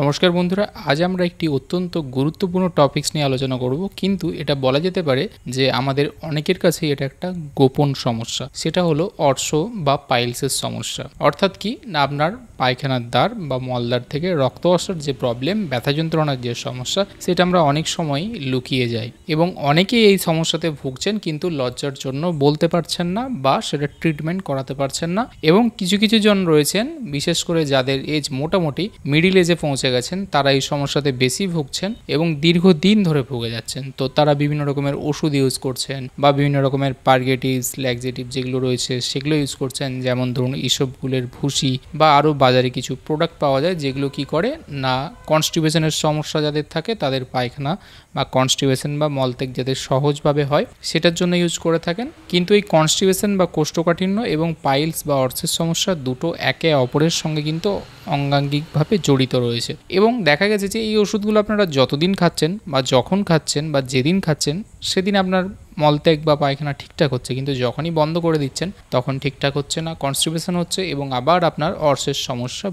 নমস্কার বন্ধুরা, আজ আমরা একটি অত্যন্ত গুরুত্বপূর্ণ টপিকস নিয়ে আলোচনা করব, কিন্তু এটা বলা যেতে পারে যে আমাদের অনেকের কাছে এটা একটা গোপন সমস্যা। সেটা হলো অর্শ বা পাইলসের সমস্যা। অর্থাৎ কি না, আপনার পায়খানার দ্বার বা মলদ্বার থেকে রক্ত আসার যে প্রবলেম, ব্যথা যন্ত্রণার যে সমস্যা, সেটা আমরা অনেক সময় লুকিয়ে যাই এবং অনেকেই এই সমস্যাতে ভুগছেন, কিন্তু লজ্জার জন্য বলতে পারছেন না বা সেটা ট্রিটমেন্ট করাতে পারছেন না। এবং কিছু কিছু জন রয়েছেন, বিশেষ করে যাদের এজ মোটামুটি মিডিল এজে পৌঁছে গেছেন, তারা এই সমস্যাতে বেশি ভুগছেন এবং দীর্ঘদিন ধরে ভুগে যাচ্ছেন। তো তারা বিভিন্ন রকমের ওষুধ ইউজ করছেন বা বিভিন্ন রকমের পার্গেটিভস, ল্যাক্সেটিভ যেগুলো রয়েছে সেগুলো ইউজ করছেন, যেমন ধরুন ইসবগুলের ভুসি বা আরও বাজারে কিছু প্রোডাক্ট পাওয়া যায় যেগুলো কি করে না, কনস্টিপেশনের সমস্যা যাদের থাকে তাদের পায়খানা বা কনস্টিপেশন বা মলত্যাগ যাদের সহজভাবে হয় সেটার জন্য ইউজ করে থাকেন। কিন্তু এই কনস্টিপেশন বা কোষ্ঠকাঠিন্য এবং পাইলস বা অর্সের সমস্যা দুটো একে অপরের সঙ্গে কিন্তু অঙ্গাঙ্গিকভাবে জড়িত রয়েছে। এবং দেখা গেছে যে এই ওষুধগুলো আপনারা যতদিন খাচ্ছেন বা যখন খাচ্ছেন বা যেদিন খাচ্ছেন সেদিন আপনার মলত্যাগ বা পায়খানা ঠিকঠাক হচ্ছে, কিন্তু যখনই বন্ধ করে দিচ্ছেন তখন ঠিকঠাক হচ্ছে না, কনস্টিপেশন হচ্ছে এবং আবার আপনার অর্সের সমস্যা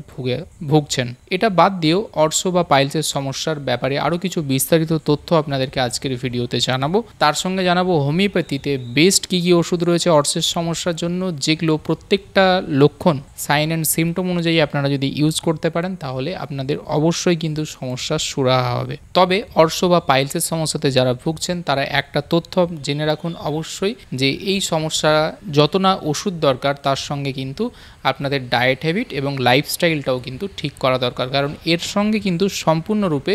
ভুগছেন। এটা বাদ দিয়েও অর্স বা পাইলসের সমস্যার ব্যাপারে আরও কিছু বিস্তারিত তথ্য আপনাদেরকে আজকের ভিডিওতে জানাবো। তার সঙ্গে জানাবো হোমিওপ্যাথিতে বেস্ট কী কী ওষুধ রয়েছে অর্সের সমস্যার জন্য, যেগুলো প্রত্যেকটা লক্ষণ, সাইন অ্যান্ড সিমটম অনুযায়ী আপনারা যদি ইউজ করতে পারেন তাহলে আপনাদের অবশ্যই কিন্তু সমস্যার সুরাহা হবে। তবে অর্স বা পাইলসের সমস্যাতে যারা ভুগছেন তারা একটা তথ্য জেনে রাখুন অবশ্যই, যে এই সমস্যা যত না ওষুধ দরকার তার সঙ্গে কিন্তু আপনাদের ডায়েট হ্যাবিট এবং লাইফস্টাইলটাও কিন্তু ঠিক করা দরকার, কারণ এর সঙ্গে কিন্তু সম্পূর্ণরূপে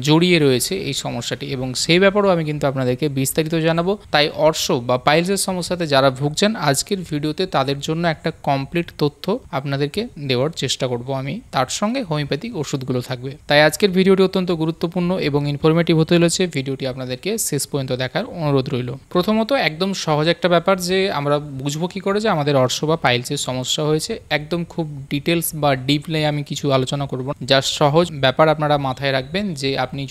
জড়িয়ে রয়েছে এই সমস্যাটি এবং সেই ব্যাপারেও আমি কিন্তু আপনাদেরকে বিস্তারিত জানাবো। তাই অর্শ বা পাইলসের সমস্যাতে যারা ভুগছেন আজকের ভিডিওতে তাদের জন্য একটা কমপ্লিট তথ্য আপনাদেরকে দেওয়ার চেষ্টা করব আমি, তার সঙ্গে হোমিওপ্যাথিক ওষুধগুলো থাকবে। তাই আজকের ভিডিওটি অত্যন্ত গুরুত্বপূর্ণ এবং ইনফরমেটিভ হতে চলেছে। ভিডিওটি আপনাদেরকে শেষ পর্যন্ত দেখার অনুরোধ রইল। প্রথমত একদম সহজ একটা ব্যাপার, যে আমরা বুঝবো কি করে যে আমাদের অর্শ বা পাইলসের সমস্যা হয়েছে। একদম খুব ডিটেলস বা ডিপলি আমি কিছু আলোচনা করব, যার সহজ ব্যাপার আপনারা মাথায় রাখবেন, যে আপনি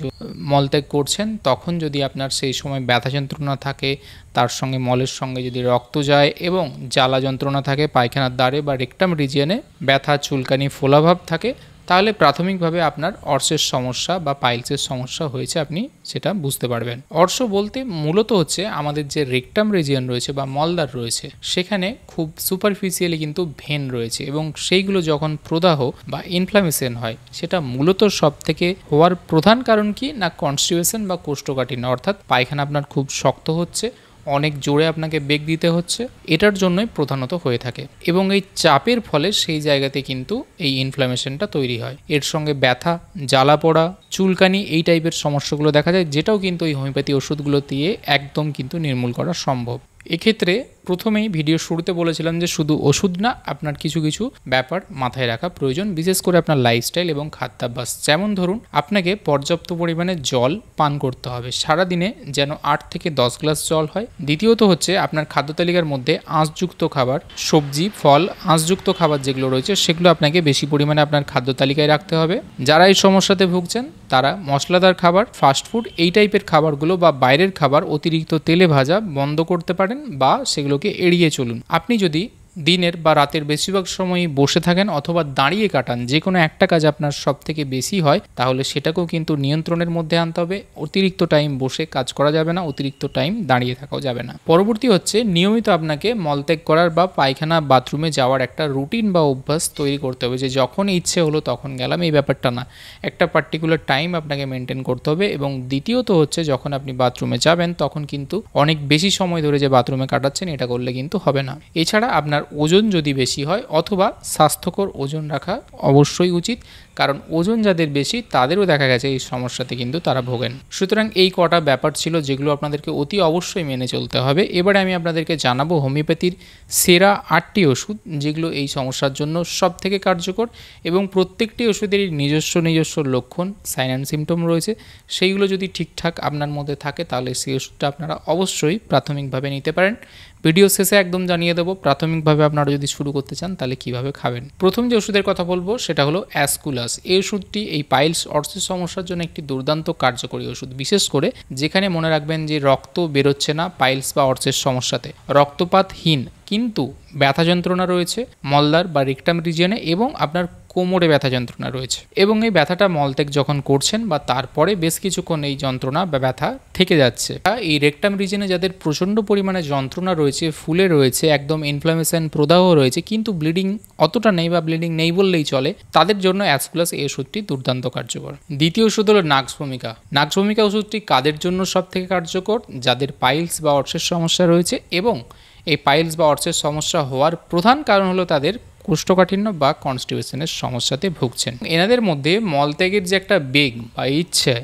মলত্যাগ করছেন তখন যদি আপনার সেই সময় ব্যথা যন্ত্রণা থাকে, তার সঙ্গে মলের সঙ্গে যদি রক্ত যায় এবং জ্বালা যন্ত্রণা থাকে পায়খানার দ্বারে বা রেকটাম রিজিয়নে, ব্যথা, চুলকানি, ফোলাভাব থাকে, তাহলে প্রাথমিকভাবে আপনার অর্শের সমস্যা বা পাইলসের সমস্যা হয়েছে, আপনি সেটা বুঝতে পারবেন। অর্শ বলতে মূলত হচ্ছে আমাদের যে রেকটাম রিজিয়ন রয়েছে বা মলদ্বার রয়েছে, সেখানে খুব সুপারফিশিয়ালি কিন্তু ভেন রয়েছে এবং সেইগুলো যখন প্রদাহ বা ইনফ্লামেশন হয়, সেটা মূলত সব থেকে হওয়ার প্রধান কারণ কি না, কনস্টিপেশন বা কোষ্ঠকাঠিন্য, অর্থাৎ পায়খানা আপনার খুব শক্ত হচ্ছে, অনেক জোরে আপনাকে বেগ দিতে হচ্ছে, এটার জন্যই প্রধানত হয়ে থাকে এবং এই চাপের ফলে সেই জায়গাতে কিন্তু এই ইনফ্লামেশনটা তৈরি হয়। এর সঙ্গে ব্যথা, জ্বালা পোড়া, চুলকানি এই টাইপের সমস্যাগুলো দেখা যায়, যেটাও কিন্তু এই হোমিওপ্যাথি ওষুধগুলো দিয়ে একদম কিন্তু নির্মূল করা সম্ভব। এক্ষেত্রে প্রথমেই ভিডিও শুরুতে বলেছিলাম যে শুধু ওষুধ না, আপনার কিছু কিছু ব্যাপার মাথায় রাখা প্রয়োজন, বিশেষ করে আপনার লাইফস্টাইল এবং খাদ্যাভ্যাস। যেমন ধরুন, আপনাকে পর্যাপ্ত পরিমাণে জল পান করতে হবে, সারাদিনে যেন 8 থেকে 10 গ্লাস জল হয়। দ্বিতীয়ত হচ্ছে আপনার খাদ্য তালিকার মধ্যে আঁশযুক্ত খাবার, সবজি, ফল, আঁশযুক্ত খাবার যেগুলো রয়েছে সেগুলো আপনাকে বেশি পরিমাণে আপনার খাদ্য তালিকায় রাখতে হবে। যারা এই সমস্যাতে ভুগছেন তারা মশলাদার খাবার, ফাস্টফুড এই টাইপের খাবারগুলো বা বাইরের খাবার অতিরিক্ত তেলে ভাজা বন্ধ করতে পারেন বা সেগুলোকে এড়িয়ে চলুন। আপনি যদি দিনের বা রাতের বেশিরভাগ সময়ই বসে থাকেন অথবা দাঁড়িয়ে কাটান, যে কোনো একটা কাজ আপনার সব থেকে বেশি হয়, তাহলে সেটাকেও কিন্তু নিয়ন্ত্রণের মধ্যে আনতে হবে। অতিরিক্ত টাইম বসে কাজ করা যাবে না, অতিরিক্ত টাইম দাঁড়িয়ে থাকাও যাবে না। পরবর্তী হচ্ছে নিয়মিত আপনাকে মলত্যাগ করার বা পায়খানা বাথরুমে যাওয়ার একটা রুটিন বা অভ্যাস তৈরি করতে হবে, যে যখন ইচ্ছে হলো তখন গেলাম এই ব্যাপারটা না, একটা পার্টিকুলার টাইম আপনাকে মেনটেন করতে হবে। এবং দ্বিতীয়ত হচ্ছে যখন আপনি বাথরুমে যাবেন তখন কিন্তু অনেক বেশি সময় ধরে যে বাথরুমে কাটাচ্ছেন এটা করলে কিন্তু হবে না। এছাড়া আপনার ওজন যদি বেশি হয় অথবা স্বাস্থ্যকর ওজন রাখা অবশ্যই উচিত, কারণ ওজন যাদের বেশি তাদেরও দেখা গেছে এই সমস্যাতে কিন্তু তারা ভোগেন। সুতরাং এই কটা ব্যাপার ছিল যেগুলো আপনাদেরকে অতি অবশ্যই মেনে চলতে হবে। এবারে আমি আপনাদেরকে জানাবো হোমিওপ্যাথির সেরা 8টি ওষুধ, যেগুলো এই সমস্যার জন্য সব থেকে কার্যকর এবং প্রত্যেকটি ওষুধেরই নিজস্ব লক্ষণ, সাইন অ্যান্ড সিমটম রয়েছে। সেইগুলো যদি ঠিকঠাক আপনার মধ্যে থাকে তাহলে সেই ওষুধটা আপনারা অবশ্যই প্রাথমিকভাবে নিতে পারেন। ভিডিও শেষে একদম জানিয়ে দেবো প্রাথমিকভাবে আপনারা যদি শুরু করতে চান তাহলে কিভাবে খাবেন। প্রথম যে ওষুধের কথা বলবো সেটা হলো অ্যাসকুলাস। এই ওষুধটি এই পাইলস অর্সের সমস্যার জন্য একটি দুর্দান্ত কার্যকরী ওষুধ, বিশেষ করে যেখানে মনে রাখবেন যে রক্ত বেরোচ্ছে না পাইলস বা অর্সের সমস্যাতে, রক্তপাতহীন কিন্তু ব্যথা যন্ত্রণা রয়েছে মলদ্বার বা রেকটাম রিজিয়নে এবং আপনার কোমরে ব্যথা যন্ত্রণা রয়েছে এবং এই ব্যথাটা মলত্যাগ যখন করছেন বা তারপরে বেশ কিছুক্ষণ এই যন্ত্রণা বা ব্যথা থেকে যাচ্ছে, এই রেকটাম রিজনে যাদের প্রচণ্ড পরিমাণে যন্ত্রণা রয়েছে, ফুলে রয়েছে, একদম ইনফ্লামেশন প্রদাহ রয়েছে, কিন্তু ব্লিডিং অতটা নেই বা ব্লিডিং নেই বললেই চলে, তাদের জন্য অ্যাসকুলাস এই ওষুধটি দুর্দান্ত কার্যকর। দ্বিতীয় ওষুধ হলো নাক্স ভূমিকা। নাক্স ভূমিকা ওষুধটি কাদের জন্য সব থেকে কার্যকর? যাদের পাইলস বা অর্চের সমস্যা রয়েছে এবং এই পাইলস বা অর্চের সমস্যা হওয়ার প্রধান কারণ হলো তাদের কোষ্ঠকাঠিন্য বা কনস্টিপেশনের সমস্যাতে ভুগছেন। এনাদের মধ্যে মলত্যাগের যে একটা বেগ বা ইচ্ছে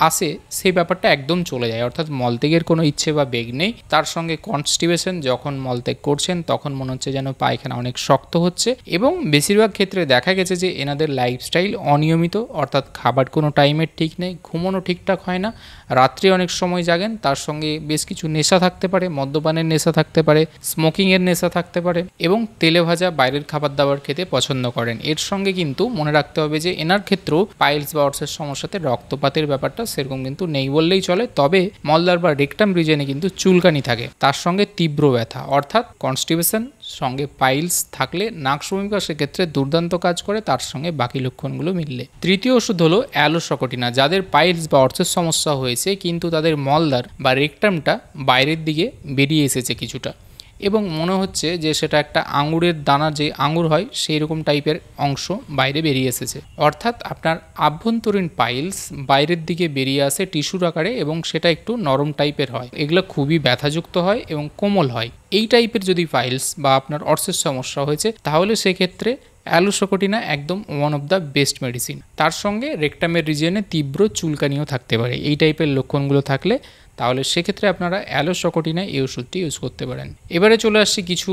আসে, সেই ব্যাপারটা একদম চলে যায়, অর্থাৎ মলত্যাগের কোনো ইচ্ছে বা বেগ নেই। তার সঙ্গে কনস্টিপেশন, যখন মলত্যাগ করছেন তখন মনে হচ্ছে যেন পায়খানা অনেক শক্ত হচ্ছে এবং বেশিরভাগ ক্ষেত্রে দেখা গেছে যে এনাদের লাইফস্টাইল অনিয়মিত, অর্থাৎ খাবার কোনো টাইমের ঠিক নেই, ঘুমোনো ঠিকঠাক হয় না, রাত্রে অনেক সময় জাগেন, তার সঙ্গে বেশ কিছু নেশা থাকতে পারে, মদ্যপানের নেশা থাকতে পারে, স্মোকিংয়ের নেশা থাকতে পারে এবং তেলে ভাজা বাইরের খাবার দাবার খেতে পছন্দ করেন। এর সঙ্গে কিন্তু মনে রাখতে হবে যে এনার ক্ষেত্রেও পাইলস বা অর্চের সমস্যাতে রক্তপাতের ব্যাপারটা সেরকম কিন্তু নেই বললেই চলে, তবে মলদ্বার বা রেকটাম রিজনে কিন্তু চুলকানি থাকে, তার সঙ্গে তীব্র ব্যথা, অর্থাৎ কনস্টিপেশন সঙ্গে পাইলস থাকলে নাক্স ভূমিকা সেক্ষেত্রে দুর্দান্ত কাজ করে, তার সঙ্গে বাকি লক্ষণগুলো মিললে। তৃতীয় ওষুধ হলো অ্যালোসকটিনা। যাদের পাইলস বা অর্চের সমস্যা হয়েছে কিন্তু তাদের মলদ্বার বা রেকটামটা বাইরের দিকে বেরিয়ে এসেছে কিছুটা এবং মনে হচ্ছে যে সেটা একটা আঙুরের দানা, যে আঙুর হয় সেই রকম টাইপের অংশ বাইরে বেরিয়ে এসেছে, অর্থাৎ আপনার আভ্যন্তরীণ পাইলস বাইরের দিকে বেরিয়ে আসে টিস্যুর আকারে এবং সেটা একটু নরম টাইপের হয়, এগুলো খুবই ব্যথাযুক্ত হয় এবং কোমল হয়। এই টাইপের যদি পাইলস বা আপনার অর্চের সমস্যা হয়েছে তাহলে সেক্ষেত্রে অ্যালোসকটিনা একদম one of the best medicine. তার সঙ্গে রেকটামের রিজিয়নে তীব্র চুলকানিও থাকতে পারে। এই টাইপের লক্ষণগুলো থাকলে তাহলে সেক্ষেত্রে আপনারা অ্যালোসকটিনা এই ওষুধটি ইউজ করতে পারেন। এবারে চলে আসছি কিছু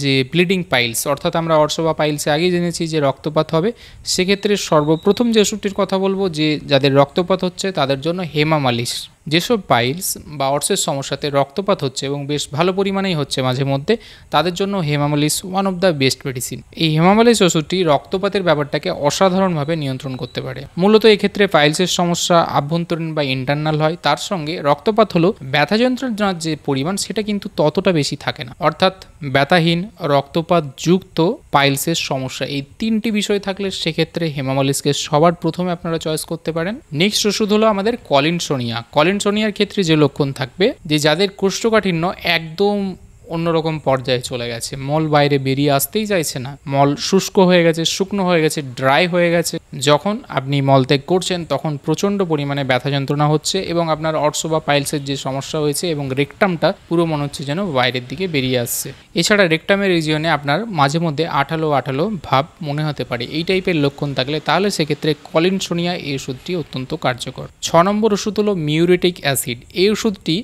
যে ব্লিডিং পাইলস, অর্থাৎ আমরা অর্শ বা পাইলসে আগেই জেনেছি যে রক্তপাত হবে, সেক্ষেত্রে সর্বপ্রথম যে ওষুধটির কথা বলবো যে যাদের রক্তপাত হচ্ছে তাদের জন্য হেমামালিশ। যেসব পাইলস বা অর্চের সমস্যাতে রক্তপাত হচ্ছে এবং বেশ ভালো পরিমাণেই হচ্ছে মাঝে মধ্যে, তাদের জন্য হেমামালিশ one of the best medicine. এই হেমামালিশ ওষুধটি রক্তপাতের ব্যাপারটাকে অসাধারণভাবে নিয়ন্ত্রণ করতে পারে। মূলত এক্ষেত্রে পাইলসের সমস্যা আভ্যন্তরীণ বা ইন্টারনাল হয়, তার সঙ্গে রক্তপাত হলো ব্যথা যন্ত্রণার যে পরিমাণ সেটা কিন্তু ততটা বেশি থাকে না, অর্থাৎ ব্যথাহীন রক্তপাত যুক্ত পাইলসের সমস্যা, এই তিনটি বিষয় থাকলে সেক্ষেত্রে হেমামালিশকে সবার প্রথমে আপনারা চয়েস করতে পারেন। নেক্সট ওষুধ হলো আমাদের কলিনসোনিয়া। কলিনসোনিয়ার ক্ষেত্রে যে লক্ষণ থাকবে যে যাদের কোষ্ঠকাঠিন্য একদম অন্যরকম পর্যায়ে চলে গেছে, মল বাইরে বেরিয়ে আসতেই চাইছে না, মল শুষ্ক হয়ে গেছে, শুকনো হয়ে গেছে, ড্রাই হয়ে গেছে, যখন আপনি মলত্যাগ করছেন তখন প্রচণ্ড পরিমাণে ব্যথা যন্ত্রণা হচ্ছে এবং আপনার অর্শ বা পাইলসের যে সমস্যা হয়েছে এবং রেকটামটা পুরো মনে হচ্ছে যেন বাইরের দিকে বেরিয়ে আসছে। এছাড়া রেকটামের রিজিয়নে আপনার মাঝে মধ্যে আঠালো আঠালো ভাব মনে হতে পারে, এই টাইপের লক্ষণ থাকলে তাহলে সেক্ষেত্রে কলিনসোনিয়া এই ওষুধটি অত্যন্ত কার্যকর। 6 নম্বর ওষুধ হলো মিউরেটিক অ্যাসিড। এই ওষুধটি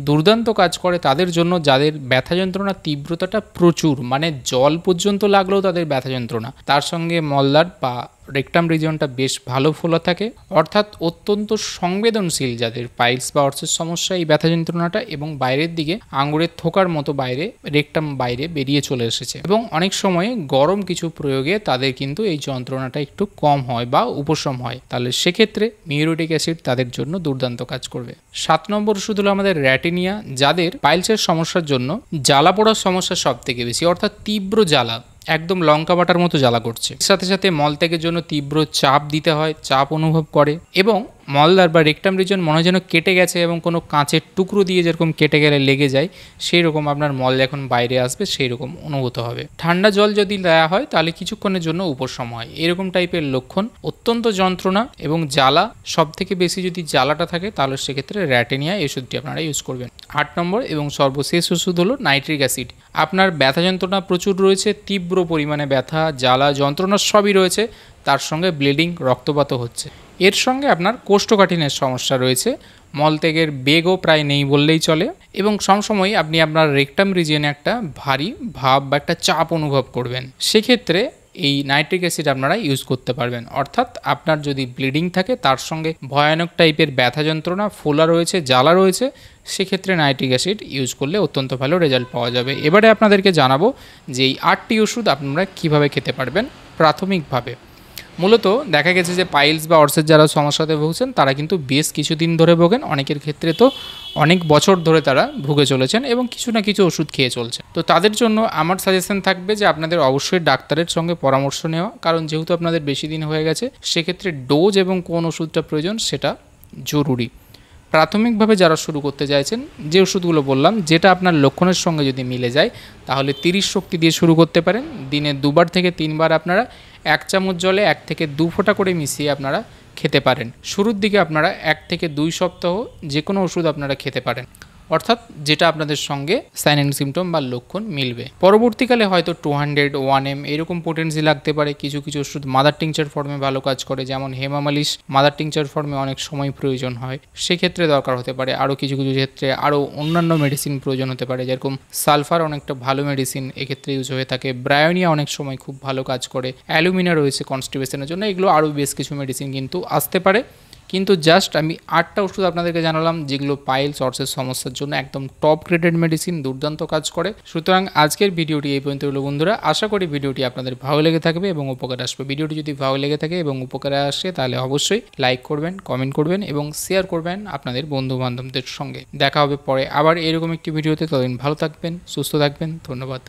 দুর্দান্ত কাজ করে তাদের জন্য যাদের ব্যথা যন্ত্রণার তীব্রতাটা প্রচুর, মানে জল পর্যন্ত লাগলেও তাদের ব্যথা যন্ত্রণা, তার সঙ্গে মলদ্বার বা রেকটাম রিজিয়নটা বেশ ভালো ফোলা থাকে, অর্থাৎ অত্যন্ত সংবেদনশীল যাদের পাইলস বা অর্চের সমস্যা এই ব্যথা যন্ত্রণাটা এবং বাইরের দিকে আঙুরের থোকার মতো বাইরে রেকটাম বাইরে বেরিয়ে চলে এসেছে এবং অনেক সময় গরম কিছু প্রয়োগে তাদের কিন্তু এই যন্ত্রণাটা একটু কম হয় বা উপশম হয়, তাহলে সেক্ষেত্রে মিউরেটিক অ্যাসিড তাদের জন্য দুর্দান্ত কাজ করবে। 7 নম্বর ওষুধ হলো আমাদের র্যাটিনিয়া। যাদের পাইলসের সমস্যার জন্য জ্বালা পোড়ার সমস্যা সব থেকে বেশি, অর্থাৎ তীব্র জ্বালা, একদম লঙ্কা বাটার মতো জ্বালা করছে, সাথে সাথে মলত্যাগের জন্য তীব্র চাপ দিতে হয়, চাপ অনুভব করে এবং মলদ্বার বা রেকটাম রিজন মনে যেন কেটে গেছে এবং কোনো কাঁচের টুকরো দিয়ে যেরকম কেটে গেলে লেগে যায় সেই রকম আপনার মল যখন বাইরে আসবে সেই রকম অনুভূত হবে। ঠান্ডা জল যদি দেওয়া হয় তাহলে কিছুক্ষণের জন্য উপশম হয়, এরকম টাইপের লক্ষণ। অত্যন্ত যন্ত্রণা এবং জ্বালা, সব থেকে বেশি যদি জ্বালাটা থাকে তাহলে সেক্ষেত্রে র্যাটিনিয়া এই ওষুধটি আপনারা ইউজ করবেন। 8 নম্বর এবং সর্বশেষ ওষুধ হলো নাইট্রিক অ্যাসিড। আপনার ব্যথা যন্ত্রণা প্রচুর রয়েছে, তীব্র পরিমাণে ব্যথা জ্বালা যন্ত্রণা সবই রয়েছে, তার সঙ্গে ব্লিডিং রক্তপাতও হচ্ছে, এর সঙ্গে আপনার কোষ্ঠকাঠিন্যের সমস্যা রয়েছে, মলত্যাগের বেগও প্রায় নেই বললেই চলে এবং সবসময় আপনি আপনার রেকটাম রিজিয়নে একটা ভারী ভাব বা একটা চাপ অনুভব করবেন, সেক্ষেত্রে এই নাইট্রিক অ্যাসিড আপনারা ইউজ করতে পারবেন। অর্থাৎ আপনার যদি ব্লিডিং থাকে তার সঙ্গে ভয়ানক টাইপের ব্যথা যন্ত্রণা, ফোলা রয়েছে, জ্বালা রয়েছে, সেক্ষেত্রে নাইট্রিক অ্যাসিড ইউজ করলে অত্যন্ত ভালো রেজাল্ট পাওয়া যাবে। এবারে আপনাদেরকে জানাবো যে এই 8টি ওষুধ আপনারা কীভাবে খেতে পারবেন প্রাথমিকভাবে। মূলত দেখা গেছে যে পাইলস বা অর্সের যারা সমস্যাতে ভুগছেন তারা কিন্তু বেশ কিছুদিন ধরে ভোগেন, অনেকের ক্ষেত্রে তো অনেক বছর ধরে তারা ভুগে চলেছেন এবং কিছু না কিছু ওষুধ খেয়ে চলছে। তো তাদের জন্য আমার সাজেশন থাকবে যে আপনাদের অবশ্যই ডাক্তারের সঙ্গে পরামর্শ নেওয়া, কারণ যেহেতু আপনাদের বেশি দিন হয়ে গেছে সেক্ষেত্রে ডোজ এবং কোন ওষুধটা প্রয়োজন সেটা জরুরি। প্রাথমিকভাবে যারা শুরু করতে চাইছেন, যে ওষুধগুলো বললাম যেটা আপনার লক্ষণের সঙ্গে যদি মিলে যায় তাহলে 30 শক্তি দিয়ে শুরু করতে পারেন। দিনে 2বার থেকে 3বার আপনারা 1 চামচ জলে 1 থেকে 2 ফোঁটা করে মিশিয়ে আপনারা খেতে পারেন। শুরুর দিকে আপনারা 1 থেকে 2 সপ্তাহ যে কোনো ওষুধ আপনারা খেতে পারেন, অর্থাৎ যেটা আপনাদের সঙ্গে সাইন অ্যান্ড সিমটম বা লক্ষণ মিলবে। পরবর্তীকালে হয়তো 200 1M এরকম পোটেন্সি লাগতে পারে। কিছু কিছু ওষুধ মাদার টিংচার ফর্মে ভালো কাজ করে, যেমন হেমামালিশ মাদার টিংচার ফর্মে অনেক সময় প্রয়োজন হয়, সেক্ষেত্রে দরকার হতে পারে। আরও কিছু কিছু ক্ষেত্রে আরও অন্যান্য মেডিসিন প্রয়োজন হতে পারে, যেরকম সালফার অনেকটা ভালো মেডিসিন এক্ষেত্রে ইউজ হয়ে থাকে, ব্রায়োনিয়া অনেক সময় খুব ভালো কাজ করে, অ্যালুমিনা রয়েছে কনস্টিপেশনের জন্য, এগুলো আরও বেশ কিছু মেডিসিন কিন্তু আসতে পারে। কিন্তু জাস্ট আমি 8টা ওষুধ আপনাদেরকে জানালাম যেগুলো পাইলস অর্সের সমস্যার জন্য একদম টপ গ্রেডেড মেডিসিন, দুর্দান্ত কাজ করে। সুতরাং আজকের ভিডিওটি এই পর্যন্ত হলো বন্ধুরা। আশা করি ভিডিওটি আপনাদের ভালো লেগে থাকবে এবং উপকার আসবে। ভিডিওটি যদি ভালো লেগে থাকে এবং উপকারে আসে তাহলে অবশ্যই লাইক করবেন, কমেন্ট করবেন এবং শেয়ার করবেন আপনাদের বন্ধু বান্ধবদের সঙ্গে। দেখা হবে পরে আবার এরকম একটি ভিডিওতে। ততদিন ভালো থাকবেন, সুস্থ থাকবেন। ধন্যবাদ।